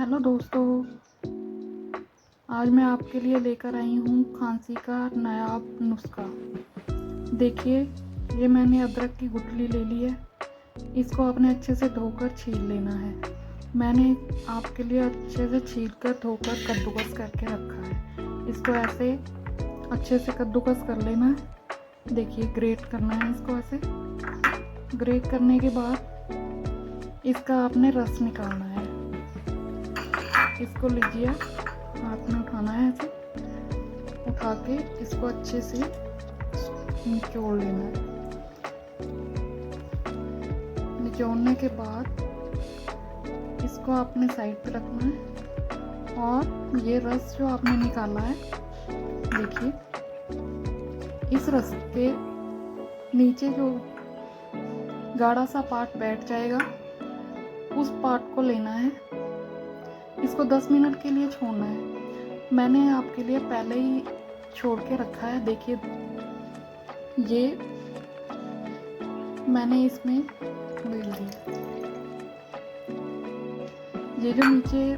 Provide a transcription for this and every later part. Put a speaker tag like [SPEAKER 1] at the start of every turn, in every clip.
[SPEAKER 1] Hello दोस्तों, आज मैं आपके लिए लेकर आई हूँ खांसी का नायाब नुस्खा। देखिए, ये मैंने अदरक की गुठली ले ली है। इसको आपने अच्छे से धोकर छील लेना है। मैंने आपके लिए अच्छे से छीलकर धोकर कद्दूकस करके रखा है। इसको ऐसे अच्छे से कद्दूकस कर लेना है। देखिए, ग्रेट करना है इसको ऐसे। ग्रेट करने के बाद इसका आपने रस निकालना है। इसको लीजिए, हाथ में उठाना है ऐसे, उठा के इसको अच्छे से निचोड़ लेना है। निचोड़ने के बाद इसको आपने साइड पे रखना है और ये रस जो आपने निकाला है, देखिए, इस रस के नीचे जो गाढ़ा सा पार्ट बैठ जाएगा, उस पार्ट को लेना है। इसको 10 मिनट के लिए छोड़ना है। मैंने आपके लिए पहले ही छोड़ के रखा है। देखिए, ये मैंने इसमें डाल दिया। ये जो नीचे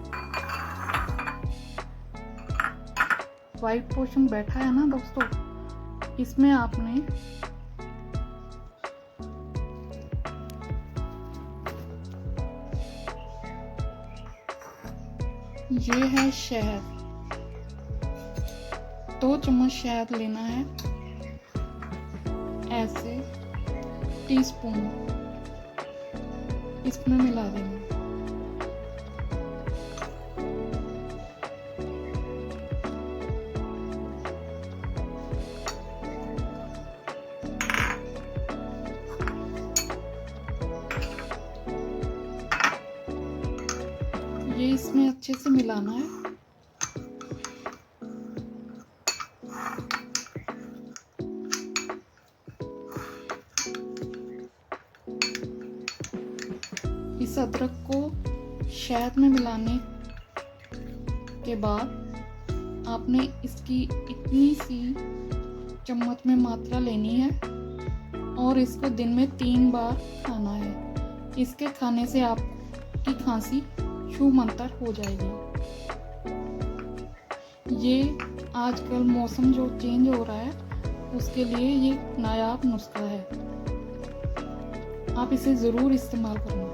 [SPEAKER 1] वाइट पोर्शन बैठा है ना दोस्तों, इसमें आपने ये है शहद। 2 चम्मच शहद लेना है, ऐसे टीस्पून इसमें मिला देना। ये इसमें अच्छे से मिलाना है। इस अदरक को शहद में मिलाने के बाद आपने इसकी इतनी सी चम्मच में मात्रा लेनी है और इसको दिन में 3 बार खाना है। इसके खाने से आपकी खांसी छूमंतर हो जाएगी। ये आजकल मौसम जो चेंज हो रहा है, उसके लिए ये नायाब नुस्खा है। आप इसे ज़रूर इस्तेमाल करना।